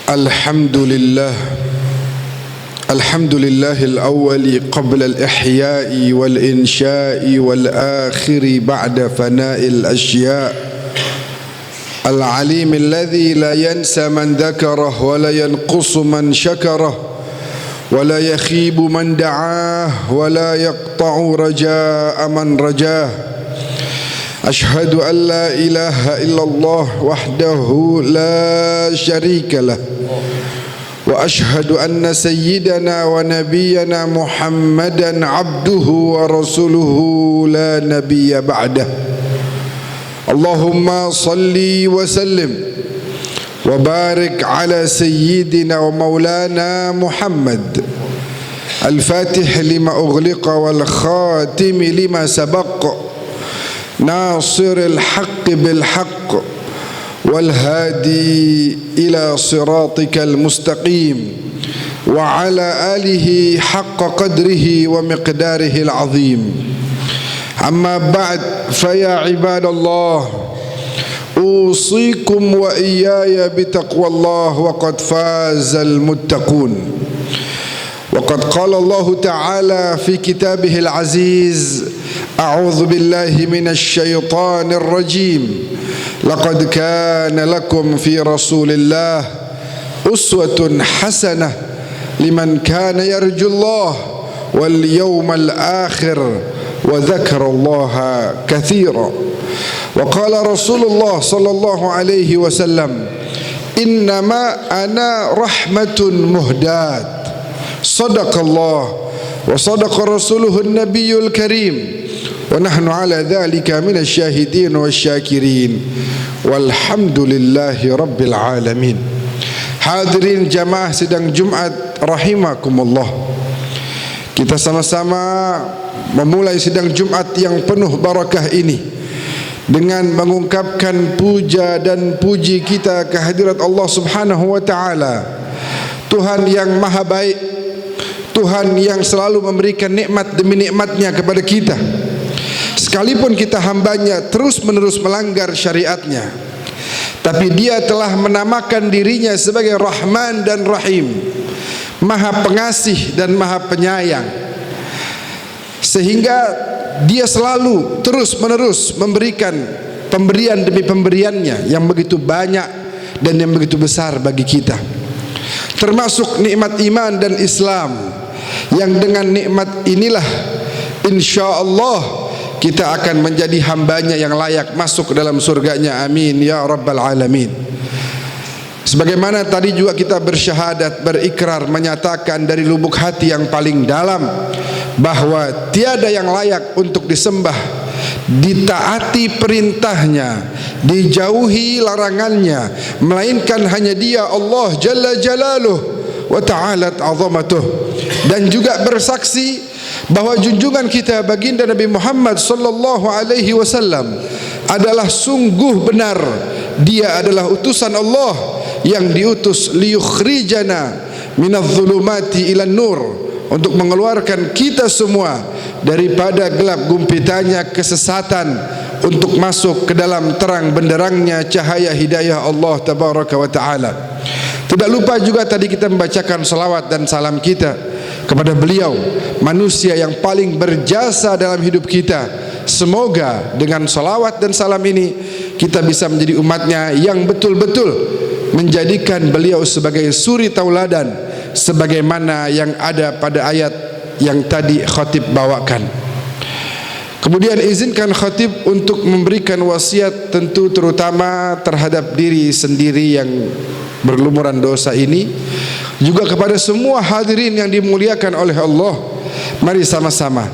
الحمد لله الأول قبل الإحياء والإنشاء والآخر بعد فناء الأشياء، العليم الذي لا ينسى من ذكره ولا ينقص من شكره ولا يخيب من دعاه ولا يقطع رجاء من رجاه. أشهد أن لا إله إلا الله وحده لا شريك له، وأشهد أن سيدنا ونبينا محمدا عبده ورسوله لا نبي بعده. اللهم صل وسلم وبارك على سيدنا ومولانا محمد الفاتح لما أغلق والخاتم لما سبق، ناصر الحق بالحق والهادي إلى صراطك المستقيم، وعلى آله حق قدره ومقداره العظيم. أما بعد، فيا عباد الله، أوصيكم وإياي بتقوى الله، وقد فاز المتقون. وقد قال الله تعالى في كتابه العزيز: أعوذ بالله من الشيطان الرجيم، لقد كان لكم في رسول الله أسوة حسنة لمن كان يرجو الله واليوم الآخر وذكر الله كثيرا. وقال رسول الله صلى الله عليه وسلم: إنما أنا رحمة مهداة. صدق الله وصدق رسوله النبي الكريم، ونحن على ذلك من الشاهدين والشاكرين، والحمد لله رب العالمين. Hadirin jamaah sidang Jumat rahimakumullah, kita sama-sama memulai sidang Jumat yang penuh barakah ini dengan mengungkapkan puja dan puji kita kehadirat Allah Subhanahu wa taala, Tuhan yang maha baik, Tuhan yang selalu memberikan nikmat demi nikmatnya kepada kita, sekalipun kita hambanya terus-menerus melanggar syariatnya. Tapi Dia telah menamakan dirinya sebagai Rahman dan Rahim, Maha Pengasih dan Maha Penyayang, sehingga Dia selalu terus-menerus memberikan pemberian demi pemberiannya yang begitu banyak dan yang begitu besar bagi kita, termasuk nikmat iman dan Islam, yang dengan nikmat inilah insyaallah kita akan menjadi hambanya yang layak masuk ke dalam surganya. Amin ya rabbal alamin. Sebagaimana tadi juga kita bersyahadat, berikrar, menyatakan dari lubuk hati yang paling dalam bahwa tiada yang layak untuk disembah, ditaati perintahnya, dijauhi larangannya, melainkan hanya Dia, Allah Jalla Jalaluh wa ta'alat azamatuh. Dan juga bersaksi bahwa junjungan kita baginda Nabi Muhammad sallallahu alaihi wasallam adalah sungguh benar. Dia adalah utusan Allah yang diutus liyukhrijana minadh-dhulumati ilan nur, untuk mengeluarkan kita semua daripada gelap gumpitannya kesesatan untuk masuk ke dalam terang benderangnya cahaya hidayah Allah tabaraka wa taala. Tidak lupa juga tadi kita membacakan salawat dan salam kita kepada beliau, manusia yang paling berjasa dalam hidup kita. Semoga dengan salawat dan salam ini kita bisa menjadi umatnya yang betul-betul menjadikan beliau sebagai suri tauladan, sebagaimana yang ada pada ayat yang tadi khatib bawakan. Kemudian izinkan khatib untuk memberikan wasiat, tentu terutama terhadap diri sendiri yang berlumuran dosa ini, juga kepada semua hadirin yang dimuliakan oleh Allah. Mari sama-sama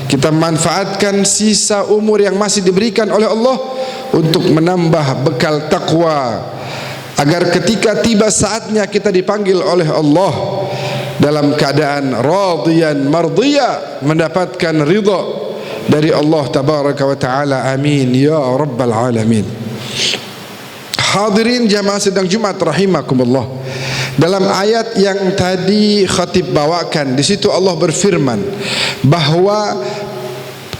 kita manfaatkan sisa umur yang masih diberikan oleh Allah untuk menambah bekal takwa, agar ketika tiba saatnya kita dipanggil oleh Allah dalam keadaan radiyan mardiyah, mendapatkan ridha dari Allah tabaraka wa taala. Amin ya rabbal alamin. Hadirin jamaah sidang Jumat rahimakumullah, dalam ayat yang tadi khatib bawakan, di situ Allah berfirman bahwa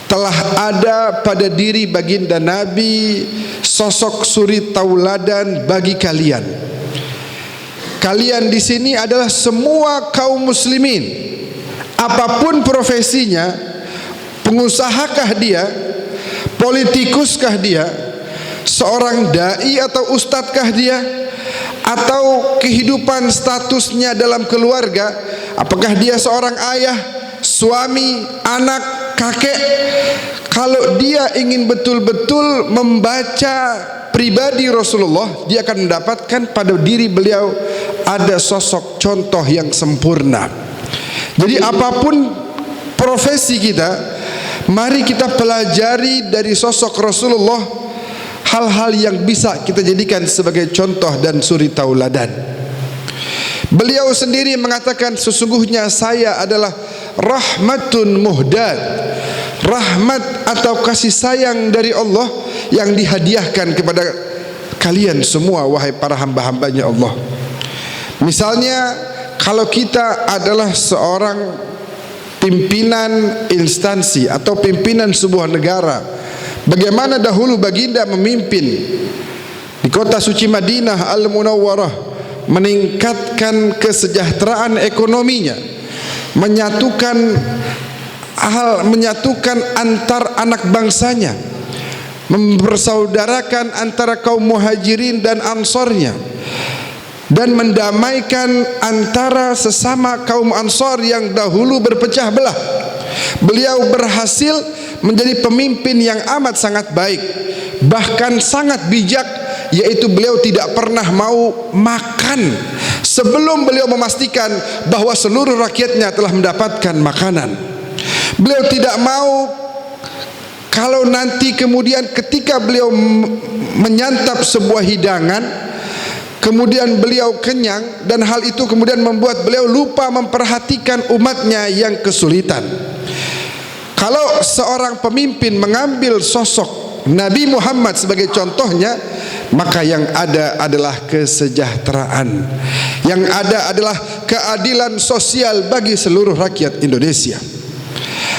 telah ada pada diri baginda Nabi sosok suri tauladan bagi kalian. kalian di sini adalah semua kaum muslimin, apapun profesinya, pengusahakah dia, politikuskah dia, seorang dai atau ustadzkah dia, atau kehidupan statusnya dalam keluarga, apakah dia seorang ayah, suami, anak, kakek. Kalau dia ingin betul-betul membaca pribadi Rasulullah, dia akan mendapatkan pada diri beliau ada sosok contoh yang sempurna. Jadi apapun profesi kita, mari kita pelajari dari sosok Rasulullah hal-hal yang bisa kita jadikan sebagai contoh dan suri tauladan. Beliau sendiri mengatakan, sesungguhnya saya adalah rahmatun muhdad, rahmat atau kasih sayang dari Allah yang dihadiahkan kepada kalian semua, wahai para hamba-hambanya Allah. Misalnya, kalau kita adalah seorang pimpinan instansi atau pimpinan sebuah negara, bagaimana dahulu baginda memimpin di kota suci Madinah Al-Munawwarah, meningkatkan kesejahteraan ekonominya, menyatukan antar anak bangsanya, mempersaudarakan antara kaum muhajirin dan ansornya, dan mendamaikan antara sesama kaum ansor yang dahulu berpecah belah. Beliau berhasil menjadi pemimpin yang amat sangat baik, bahkan sangat bijak, yaitu beliau tidak pernah mau makan sebelum beliau memastikan bahwa seluruh rakyatnya telah mendapatkan makanan. Beliau tidak mau kalau nanti kemudian ketika beliau menyantap sebuah hidangan, kemudian beliau kenyang, dan hal itu kemudian membuat beliau lupa memperhatikan umatnya yang kesulitan. Kalau seorang pemimpin mengambil sosok Nabi Muhammad sebagai contohnya, maka yang ada adalah kesejahteraan, yang ada adalah keadilan sosial bagi seluruh rakyat Indonesia.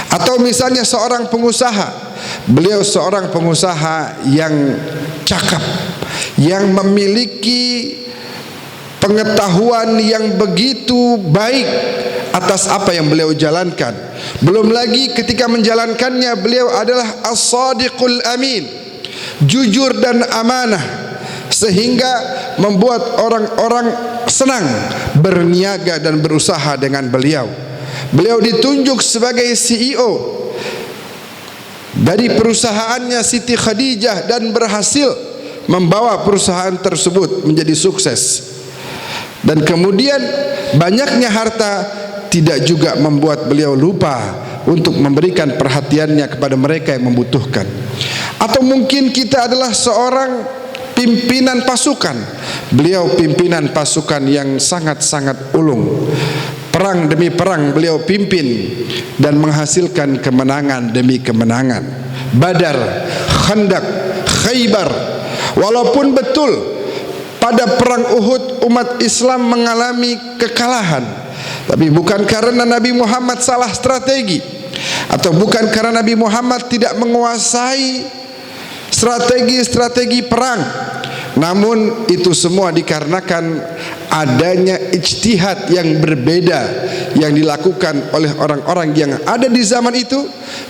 Atau misalnya seorang pengusaha, beliau seorang pengusaha yang cakap, yang memiliki pengetahuan yang begitu baik atas apa yang beliau jalankan. Belum lagi ketika menjalankannya, beliau adalah as-sadiqul amin, jujur dan amanah, sehingga membuat orang-orang senang berniaga dan berusaha dengan beliau. Beliau ditunjuk sebagai CEO dari perusahaannya Siti Khadijah dan berhasil membawa perusahaan tersebut menjadi sukses. Dan kemudian banyaknya harta tidak juga membuat beliau lupa untuk memberikan perhatiannya kepada mereka yang membutuhkan. Atau mungkin kita adalah seorang pimpinan pasukan, beliau pimpinan pasukan yang sangat-sangat ulung. Perang demi perang beliau pimpin dan menghasilkan kemenangan demi kemenangan. Badar, Khandaq, Khaybar. Walaupun betul pada perang Uhud umat Islam mengalami kekalahan, tapi bukan karena Nabi Muhammad salah strategi, atau bukan karena Nabi Muhammad tidak menguasai strategi-strategi perang, namun itu semua dikarenakan adanya ijtihad yang berbeda yang dilakukan oleh orang-orang yang ada di zaman itu.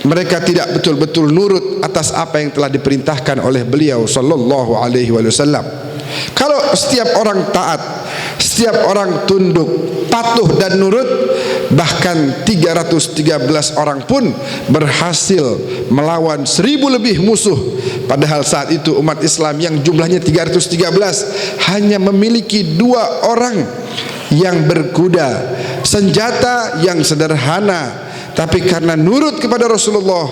Mereka tidak betul-betul nurut atas apa yang telah diperintahkan oleh beliau sallallahu alaihi wasallam. Kalau setiap orang taat, setiap orang tunduk, patuh dan nurut, bahkan 313 orang pun berhasil melawan 1000 lebih musuh. Padahal saat itu umat Islam yang jumlahnya 313 hanya memiliki 2 orang yang berkuda, senjata yang sederhana, tapi karena nurut kepada Rasulullah,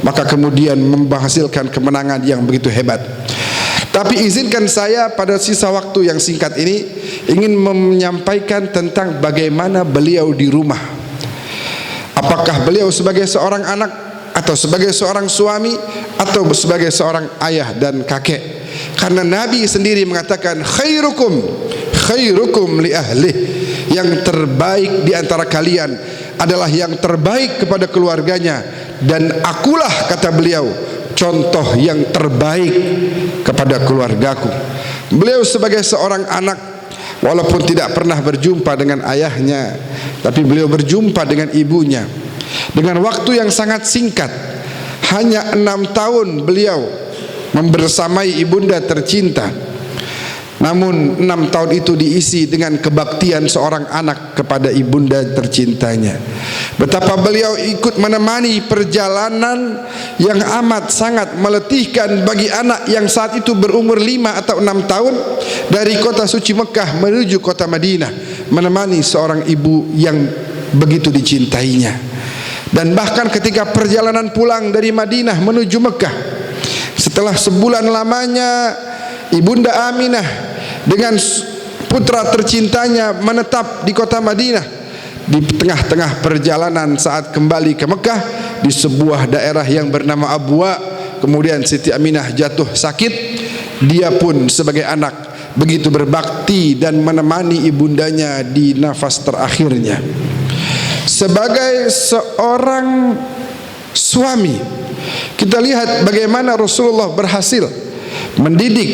maka kemudian menghasilkan kemenangan yang begitu hebat. Tapi izinkan saya pada sisa waktu yang singkat ini ingin menyampaikan tentang bagaimana beliau di rumah. Apakah beliau sebagai seorang anak, atau sebagai seorang suami, atau sebagai seorang ayah dan kakek? Karena Nabi sendiri mengatakan khairukum li ahli, yang terbaik di antara kalian adalah yang terbaik kepada keluarganya, dan akulah, kata beliau, contoh yang terbaik kepada keluargaku. Beliau sebagai seorang anak walaupun tidak pernah berjumpa dengan ayahnya, tapi beliau berjumpa dengan ibunya dengan waktu yang sangat singkat. Hanya 6 tahun beliau membersamai ibunda tercinta. Namun 6 tahun itu diisi dengan kebaktian seorang anak kepada ibunda tercintanya. Betapa beliau ikut menemani perjalanan yang amat sangat meletihkan bagi anak yang saat itu berumur 5 atau 6 tahun dari kota suci Mekah menuju kota Madinah, menemani seorang ibu yang begitu dicintainya. Dan bahkan ketika perjalanan pulang dari Madinah menuju Mekah, setelah sebulan lamanya ibunda Aminah dengan putra tercintanya menetap di kota Madinah, di tengah-tengah perjalanan saat kembali ke Mekah, di sebuah daerah yang bernama Abwa, kemudian Siti Aminah jatuh sakit. Dia pun sebagai anak begitu berbakti dan menemani ibundanya di nafas terakhirnya. Sebagai seorang suami, kita lihat bagaimana Rasulullah berhasil mendidik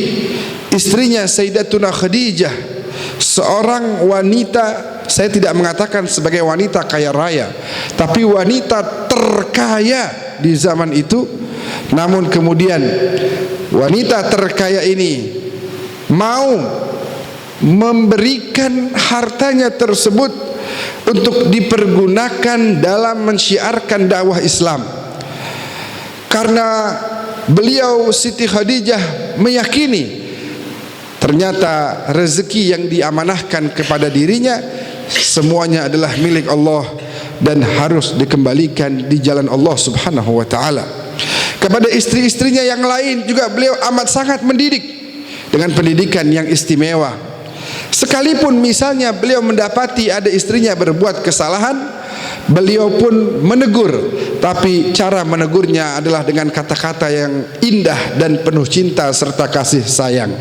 istrinya Sayyidatuna Khadijah, seorang wanita, saya tidak mengatakan sebagai wanita kaya raya, tapi wanita terkaya di zaman itu. Namun kemudian wanita terkaya ini mau memberikan hartanya tersebut untuk dipergunakan dalam mensyiarkan dakwah Islam, karena beliau Siti Khadijah meyakini ternyata rezeki yang diamanahkan kepada dirinya semuanya adalah milik Allah dan harus dikembalikan di jalan Allah Subhanahu wa taala. Kepada istri-istrinya yang lain juga beliau amat sangat mendidik dengan pendidikan yang istimewa. Sekalipun misalnya beliau mendapati ada istrinya berbuat kesalahan, beliau pun menegur, tapi cara menegurnya adalah dengan kata-kata yang indah dan penuh cinta serta kasih sayang.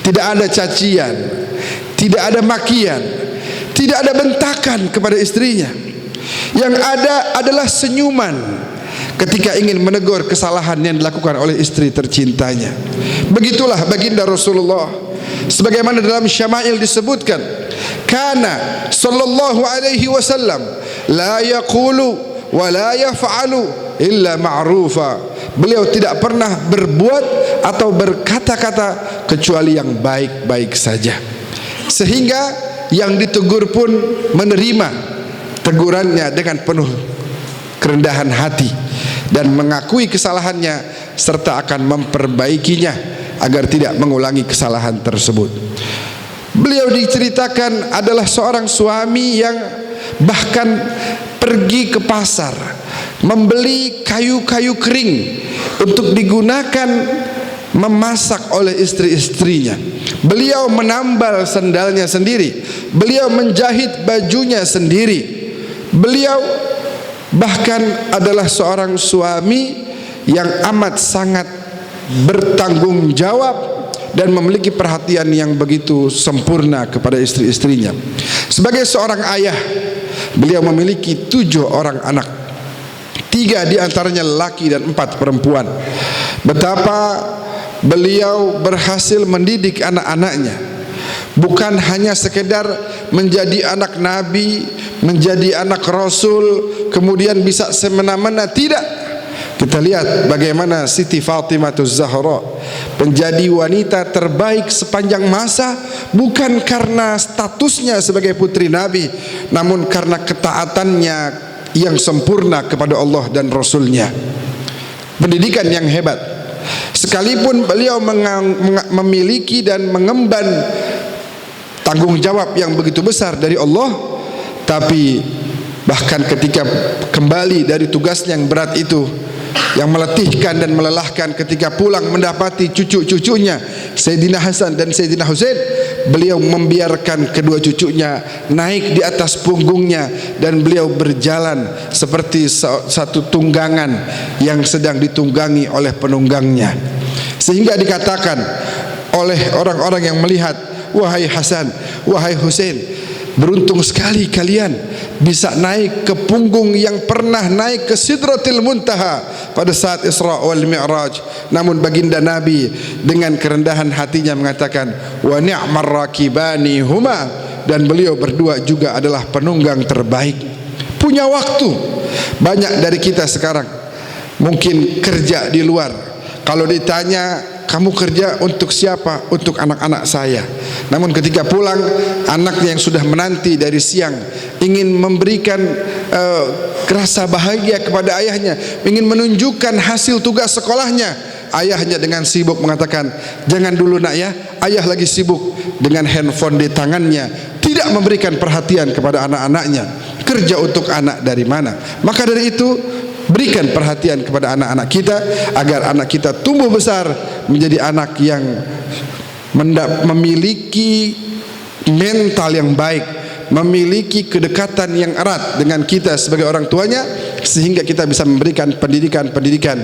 Tidak ada cacian, tidak ada makian, tidak ada bentakan kepada istrinya. Yang ada adalah senyuman ketika ingin menegur kesalahan yang dilakukan oleh istri tercintanya. Begitulah baginda Rasulullah, sebagaimana dalam Syama'il disebutkan, kana sallallahu alaihi wasallam la yaqulu wa la yaf'alu illa ma'rufa. Beliau tidak pernah berbuat atau berkata-kata kecuali yang baik-baik saja, sehingga yang ditegur pun menerima tegurannya dengan penuh kerendahan hati dan mengakui kesalahannya serta akan memperbaikinya agar tidak mengulangi kesalahan tersebut. Beliau diceritakan adalah seorang suami yang bahkan pergi ke pasar membeli kayu-kayu kering untuk digunakan memasak oleh istri-istrinya. Beliau menambal sandalnya sendiri, beliau menjahit bajunya sendiri. Beliau bahkan adalah seorang suami yang amat sangat bertanggung jawab dan memiliki perhatian yang begitu sempurna kepada istri-istrinya. Sebagai seorang ayah, beliau memiliki 7 orang anak, 3 diantaranya laki dan 4 perempuan. Betapa beliau berhasil mendidik anak-anaknya, bukan hanya sekedar menjadi anak Nabi, menjadi anak Rasul, kemudian bisa semena-mena. Tidak. Kita lihat bagaimana Siti Fatimah Zahra menjadi wanita terbaik sepanjang masa, bukan karena statusnya sebagai putri Nabi, namun karena ketaatannya yang sempurna kepada Allah dan Rasulnya. Pendidikan yang hebat. Sekalipun beliau memiliki dan mengemban tanggung jawab yang begitu besar dari Allah, tapi bahkan ketika kembali dari tugasnya yang berat itu, yang meletihkan dan melelahkan, ketika pulang mendapati cucu-cucunya Sayyidina Hasan dan Sayyidina Husain, beliau membiarkan kedua cucunya naik di atas punggungnya dan beliau berjalan seperti satu tunggangan yang sedang ditunggangi oleh penunggangnya, sehingga dikatakan oleh orang-orang yang melihat, wahai Hasan, wahai Husain, beruntung sekali kalian bisa naik ke punggung yang pernah naik ke Sidratil Muntaha pada saat Isra wal Mi'raj. Namun baginda Nabi dengan kerendahan hatinya mengatakan, wa ni'mar rakibani huma, dan beliau berdua juga adalah penunggang terbaik. Punya waktu. Banyak dari kita sekarang mungkin kerja di luar. Kalau ditanya, kamu kerja untuk siapa? Untuk anak-anak saya. Namun ketika pulang, anaknya yang sudah menanti dari siang ingin memberikan rasa bahagia kepada ayahnya, ingin menunjukkan hasil tugas sekolahnya. Ayahnya dengan sibuk mengatakan, jangan dulu nak ya, ayah lagi sibuk dengan handphone di tangannya, tidak memberikan perhatian kepada anak-anaknya. Kerja untuk anak dari mana? Maka dari itu, berikan perhatian kepada anak-anak kita agar anak kita tumbuh besar menjadi anak yang memiliki mental yang baik, memiliki kedekatan yang erat dengan kita sebagai orang tuanya, sehingga kita bisa memberikan pendidikan-pendidikan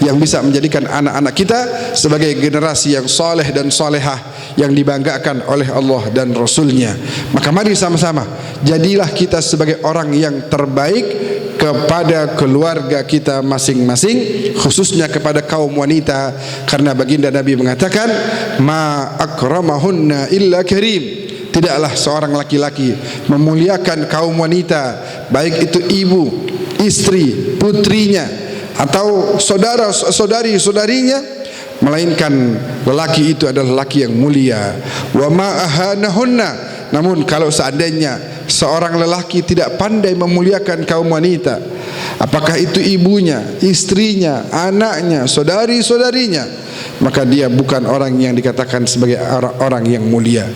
yang bisa menjadikan anak-anak kita sebagai generasi yang soleh dan solehah yang dibanggakan oleh Allah dan Rasulnya. Maka mari sama-sama jadilah kita sebagai orang yang terbaik kepada keluarga kita masing-masing, khususnya kepada kaum wanita, karena baginda Nabi mengatakan, ma akramahunna illa karim. Tidaklah seorang laki-laki memuliakan kaum wanita, baik itu ibu, istri, putrinya, atau saudara-saudarinya, melainkan lelaki itu adalah lelaki yang mulia. Wa ma ahanahunna. Namun kalau seandainya seorang lelaki tidak pandai memuliakan kaum wanita, apakah itu ibunya, istrinya, anaknya, saudari-saudarinya, maka dia bukan orang yang dikatakan sebagai orang yang mulia.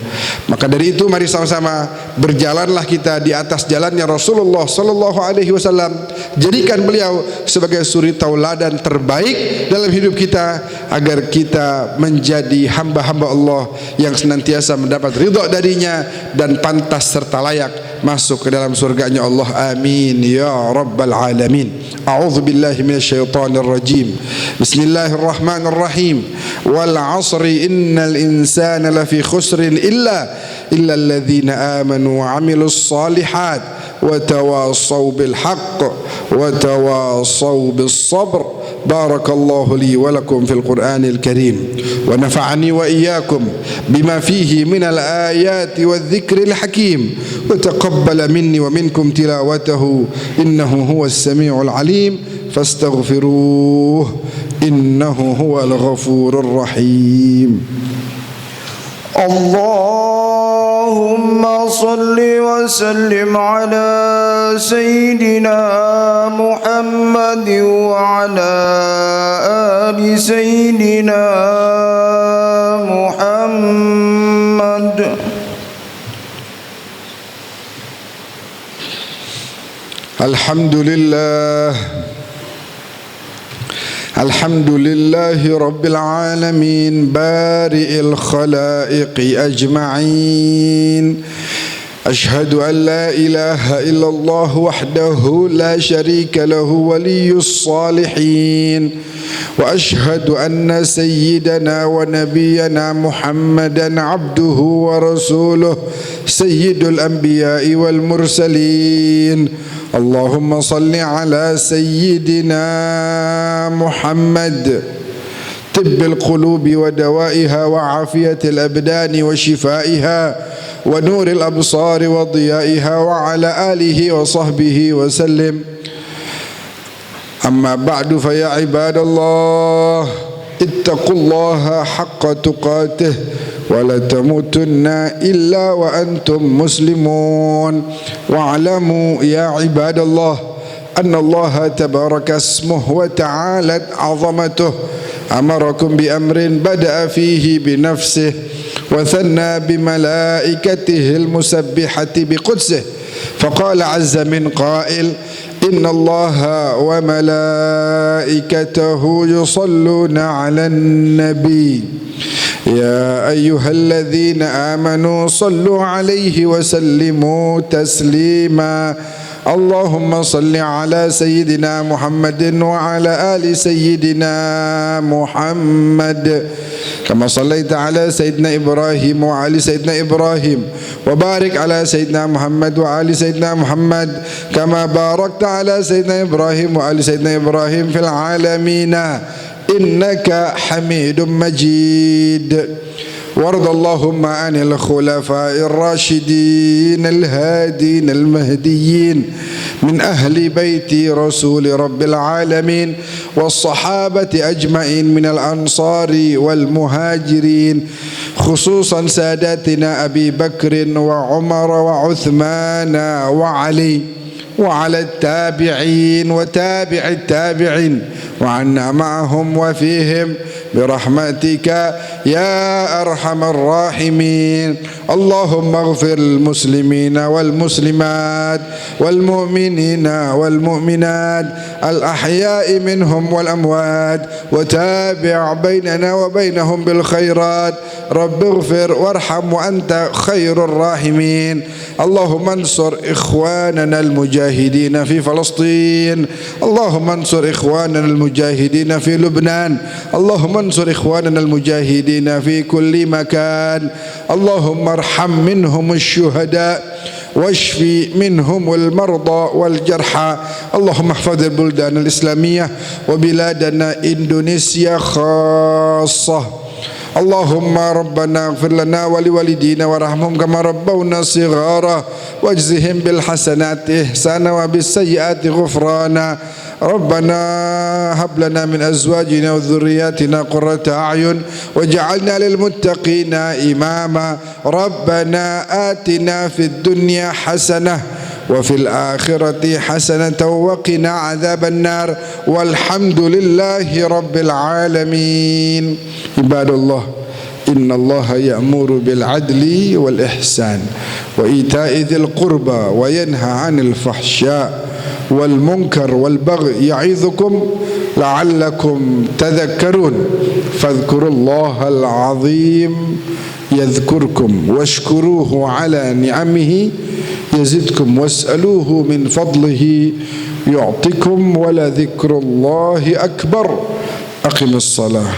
Maka dari itu mari sama-sama berjalanlah kita di atas jalannya Rasulullah sallallahu alaihi wasallam. Jadikan beliau sebagai suri tauladan terbaik dalam hidup kita, agar kita menjadi hamba-hamba Allah yang senantiasa mendapat ridha darinya dan pantas serta layak masuk ke dalam surganya Allah. Amin ya rabbal alamin. A'udzu billahi minasyaitonir rajim. Bismillahirrahmanirrahim. Wal 'asri innal insana lafi khusrin illa alladhina amanu wa 'amilus shalihat wa tawassaw bil haqq wa tawassaw bis sabr. Barakallahu li wa lakum fil Qur'anil Karim wa nafa'ani wa iyyakum bima fihi minal ayati wadh-dhikril hakim wa taqabbala minni wa minkum tilawatahu innahu huwas samiul alim fastaghfiruh innahu huwal ghafurur rahim. Allahumma salli wa sallim ala sayyidina Muhammad wa ala ali sayyidina Muhammad. Alhamdulillah, alhamdulillahi rabbil alamin, bari'il khalaiqi ajma'in. Ashhadu an la ilaha illallah wahdahu la sharika lahu waliyyus salihin. Wa ashhadu anna sayyidana wa nabiyyana Muhammadan abduhu wa rasuluh sayyidul anbiya'i wal mursalin. Allahumma salli ala sayyidina Muhammad tibbil qulubi wa dawaiha wa afiyatil abdani wa shifaiha wa nuril absari wa diyaiha wa ala alihi wa sahbihi wa sallim. Amma ba'du fa ya ibadallah ittaqullaha haqqa tuqatih wa la tamutunna illa wa antum muslimun. Wa'lamu ya ibadallah anna Allah tabaraka ismuhu wa ta'alat 'azamatuh amarakum bi amrin bada'a fihi bi nafsihi wa thanna bi malaikatihi al-musabbihati bi qudsih faqala 'azza min qa'il inna Allaha wa malaikatahu yusalluna 'alan nabi ya ayyuhalladzina amanu sallu 'alaihi wa sallimu taslima اللهم صل على سيدنا محمد وعلى آل سيدنا محمد كما صليت على سيدنا إبراهيم وعلى سيدنا إبراهيم وبارك على سيدنا محمد وعلى سيدنا محمد كما باركت على سيدنا إبراهيم وعلى سيدنا إبراهيم في العالمين إنك حميد مجيد. وارض اللهم عن الخلفاء الراشدين الهادين المهديين من أهل بيت رسول رب العالمين والصحابة أجمعين من الأنصار والمهاجرين، خصوصا ساداتنا أبي بكر وعمر وعثمان وعلي، وعلى التابعين وتابع التابعين وعنا معهم وفيهم برحمتك يا أرحم الراحمين. اللهم اغفر للمسلمين والمسلمات والمؤمنين والمؤمنات الأحياء منهم والأموات، وتابع بيننا وبينهم بالخيرات. رب اغفر وارحم وأنت خير الراحمين. اللهم انصر إخواننا المجاهدين في فلسطين، اللهم انصر إخواننا المجاهدين في لبنان، اللهم انصر إخواننا المجاهدين في كل مكان. اللهم ارحم منهم الشهداء واشفي منهم المرضى والجرحى. اللهم احفظ البلدان الإسلامية وبلادنا إندونيسيا خاصة. اللهم ربنا اغفر لنا ولوالدينا وارحمهم كما ربونا صغارا، واجزهم بالحسنات إحسانا وبالسيئات غفرانا. ربنا هب لنا من أزواجنا وذرياتنا قرة أعين واجعلنا للمتقين إماما. ربنا آتنا في الدنيا حسنة وفي الآخرة حسنة وقنا عذاب النار، والحمد لله رب العالمين. عباد الله، إن الله يأمر بالعدل والإحسان وإيتاء ذي القربى وينهى عن الفحشاء والمنكر والبغي يعظكم لعلكم تذكرون. فاذكروا الله العظيم يذكركم واشكروه على نعمه يزدكم واسألوه من فضله يعطكم ولذكر الله أكبر. أقم الصلاة.